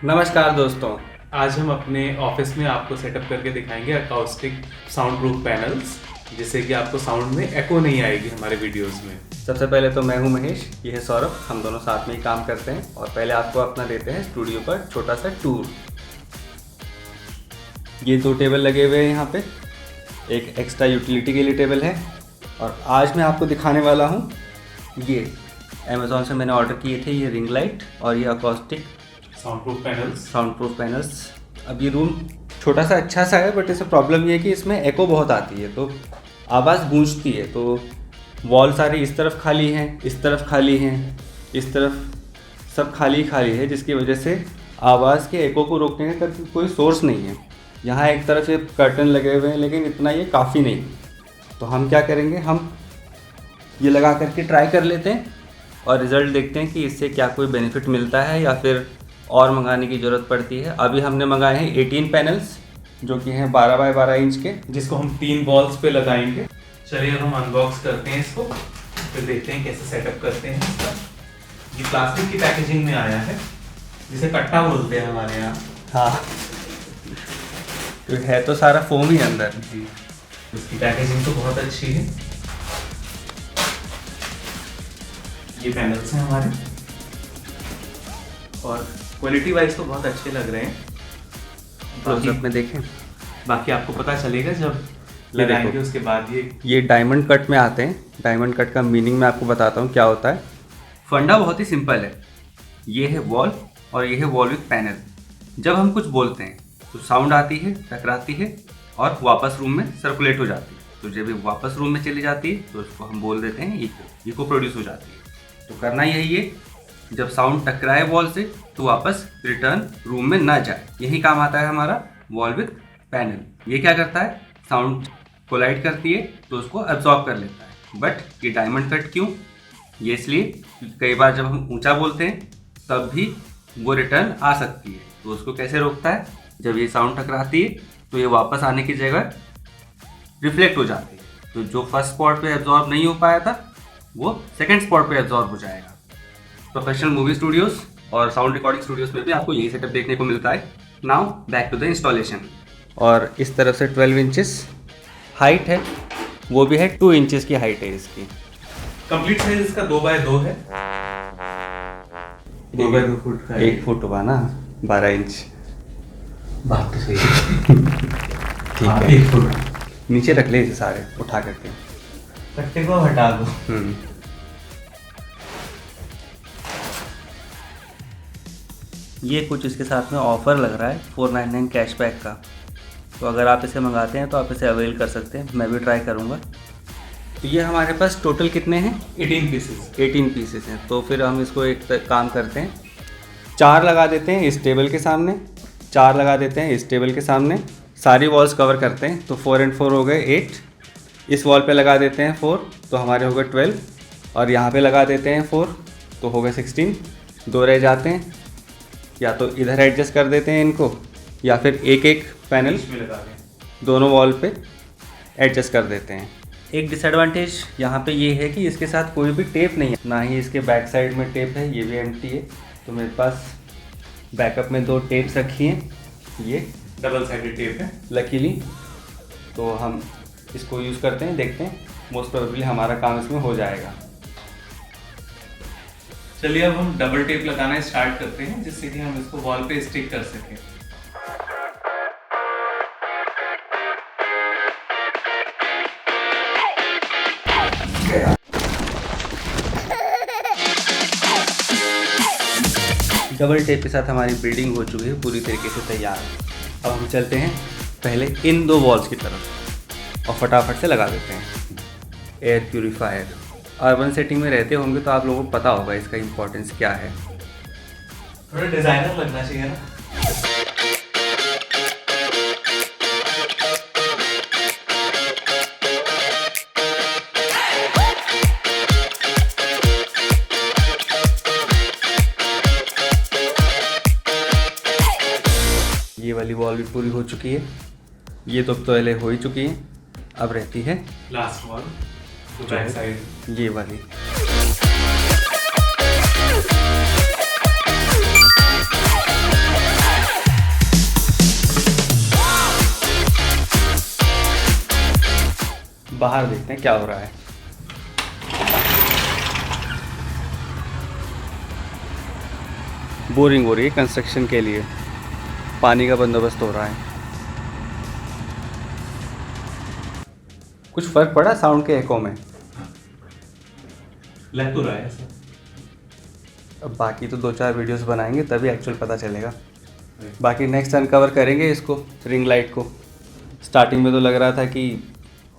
नमस्कार दोस्तों। आज हम अपने ऑफिस में आपको सेटअप करके दिखाएंगे अकाउस्टिक साउंड प्रूफ पैनल्स, जिससे कि आपको साउंड में एको नहीं आएगी हमारे वीडियोस में। सबसे पहले तो मैं हूं महेश, ये है सौरभ। हम दोनों साथ में ही काम करते हैं और पहले आपको अपना देते हैं स्टूडियो पर छोटा सा टूर। ये 2 टेबल लगे हुए हैं यहाँ पे, एक एक्स्ट्रा यूटिलिटी के लिए टेबल है। और आज मैं आपको दिखाने वाला हूँ, ये अमेज़ॉन से मैंने ऑर्डर किए थे, ये रिंग लाइट और ये अकाउस्टिक साउंड प्रूफ पैनल्स। अब ये रूम छोटा सा अच्छा सा है, बट इसमें प्रॉब्लम ये है कि इसमें एको बहुत आती है, तो आवाज़ गूंजती है। तो वॉल सारी इस तरफ खाली हैं, इस तरफ खाली हैं, इस तरफ सब खाली खाली है, जिसकी वजह से आवाज़ के एको को रोकने का कोई सोर्स नहीं है। यहाँ एक तरफ ये कर्टन लगे हुए हैं, लेकिन इतना ये काफ़ी नहीं। तो हम क्या करेंगे, हम ये लगा करके ट्राई कर लेते हैं और रिज़ल्ट देखते हैं कि इससे क्या कोई बेनिफिट मिलता है या फिर और मंगाने की ज़रूरत पड़ती है। अभी हमने मंगाए हैं 18 पैनल्स, जो कि हैं 12 बाय 12 इंच के, जिसको हम 3 वॉल्स पे लगाएंगे। चलिए अब हम अनबॉक्स करते हैं इसको, फिर देखते हैं कैसे सेटअप करते हैं इसका। ये प्लास्टिक की पैकेजिंग में आया है, जिसे कट्टा बोलते हैं हमारे यहाँ। हाँ, तो है तो सारा फोम ही अंदर जी, इसकी पैकेजिंग तो बहुत अच्छी है। ये पैनल्स हैं हमारे और क्वालिटी वाइज तो बहुत अच्छे लग रहे हैं। क्लोजअप में देखें, बाकी आपको पता चलेगा जब लगाएंगे उसके बाद। ये डायमंड कट में आते हैं। डायमंड कट का मीनिंग मैं आपको बताता हूँ क्या होता है। फंडा बहुत ही सिंपल है। ये है वॉल और ये है वॉल विथ पैनल। जब हम कुछ बोलते हैं तो साउंड आती है, टकराती है और वापस रूम में सर्कुलेट हो जाती है। तो जब ये वापस रूम में चली जाती है तो उसको हम बोल देते हैं इको प्रोड्यूस हो जाती है। तो करना यही है, जब साउंड टकराए वॉल से तो वापस रिटर्न रूम में ना जाए। यही काम आता है हमारा वॉल विथ पैनल। ये क्या करता है, साउंड कोलाइड करती है तो उसको एब्जॉर्ब कर लेता है। बट ये डायमंड कट क्यों, ये इसलिए कई बार जब हम ऊंचा बोलते हैं तब भी वो रिटर्न आ सकती है। तो उसको कैसे रोकता है, जब ये साउंड टकराती है तो ये वापस आने की जगह रिफ्लेक्ट हो जाती है। तो जो फर्स्ट स्पॉट पे एब्जॉर्ब नहीं हो पाया था वो सेकंड स्पॉट पे एब्जॉर्ब हो जाएगा। प्रोफेशनल मूवी स्टूडियोज और साउंड रिकॉर्डिंग स्टूडियोज में भी आपको यही सेटअप देखने को मिलता है। Now back to the installation. और इस तरफ से 12 इंचेस हाइट है, वो भी है 2 इंचेस की हाइट है इसकी। कंप्लीट साइज इसका 2 बाय 2 है। 2 बाय 2 फुट का 1 फुट हुआ ना, 12 इंच। बात तो सही है। ठीक है, 1 फुट नीचे रख ले इसे सारे उठा करके, कट्टे को हटा दो। ये कुछ इसके साथ में ऑफ़र लग रहा है 499 कैशबैक का। तो अगर आप इसे मंगाते हैं तो आप इसे अवेल कर सकते हैं। मैं भी ट्राई करूँगा। तो ये हमारे पास टोटल कितने हैं, 18 पीसेस। 18 पीसेस हैं। तो फिर हम इसको एक काम करते हैं, 4 लगा देते हैं इस टेबल के सामने, 4 लगा देते हैं इस टेबल के सामने। सारी वॉल्स कवर करते हैं, तो 4 and 4 हो गए 8। इस वॉल पे लगा देते हैं 4, तो हमारे हो गए 12। और यहाँ पे लगा देते हैं 4, तो हो गए 16। 2 रह जाते हैं, या तो इधर एडजस्ट कर देते हैं इनको, या फिर एक एक पैनल दोनों वॉल पे एडजस्ट कर देते हैं। एक डिसएडवांटेज यहाँ पे ये है कि इसके साथ कोई भी टेप नहीं है, ना ही इसके बैक साइड में टेप है, ये भी एम्प्टी है। तो मेरे पास बैकअप में 2 टेप्स रखी हैं, ये डबल साइडेड टेप है लकीली। तो हम इसको यूज़ करते हैं, देखते हैं, मोस्ट प्रोबेबली हमारा काम इसमें हो जाएगा। चलिए अब हम डबल टेप लगाना स्टार्ट करते हैं, जिससे कि हम इसको वॉल पे स्टिक कर सकें। डबल टेप के साथ हमारी बिल्डिंग हो चुकी है पूरी तरीके से तैयार। अब हम चलते हैं पहले इन 2 वॉल्स की तरफ और फटाफट से लगा देते हैं। एयर प्यूरीफायर अर्बन सेटिंग में रहते होंगे तो आप लोगों को पता होगा इसका इम्पोर्टेंस क्या है। थोड़ा डिजाइनर लगना चाहिए ना। ये वाली वॉल भी पूरी हो चुकी है, ये तो पहले हो ही चुकी है। अब रहती है लास्ट वॉल, बैक साइड, ये वाली। बाहर देखते हैं क्या हो रहा है। बोरिंग हो रही है कंस्ट्रक्शन के लिए, पानी का बंदोबस्त हो रहा है। कुछ फ़र्क पड़ा साउंड के एको में? लग तो रहा है ऐसा। अब बाकी तो 2-4 वीडियोस बनाएंगे तभी एक्चुअल पता चलेगा। बाकी नेक्स्ट अनकवर करेंगे इसको, रिंग लाइट को। स्टार्टिंग में तो लग रहा था कि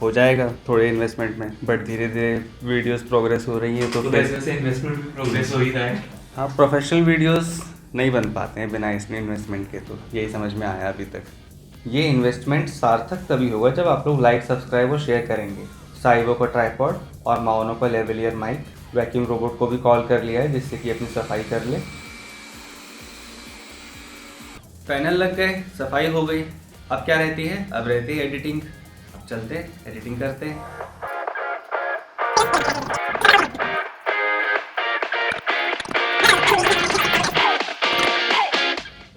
हो जाएगा थोड़े इन्वेस्टमेंट में, बट धीरे धीरे वीडियोस प्रोग्रेस हो रही है तो वैसे वैसे इन्वेस्टमेंट भी प्रोग्रेस हो ही रहा है। हाँ, प्रोफेशनल वीडियोस नहीं बन पाते हैं बिना इसमें इन्वेस्टमेंट के, तो यही समझ में आया अभी तक। ये इन्वेस्टमेंट सार्थक तभी होगा जब आप लोग लाइक, सब्सक्राइब और शेयर करेंगे। साइबो का ट्राइपॉड और माओनो का लेवलियर माइक, वैक्यूम रोबोट को भी कॉल कर लिया है जिससे कि अपनी सफाई कर ले। पैनल लग गए, सफाई हो गई, अब क्या रहती है? अब रहती है एडिटिंग। अब चलते हैं एडिटिंग करते हैं।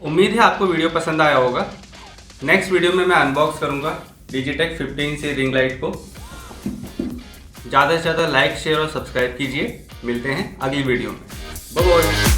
उम्मीद है आपको वीडियो पसंद आया होगा। नेक्स्ट वीडियो में मैं अनबॉक्स करूंगा डिजिटेक 15 से रिंग लाइट को। ज़्यादा से ज़्यादा लाइक, शेयर और सब्सक्राइब कीजिए। मिलते हैं अगली वीडियो में। Bye bye.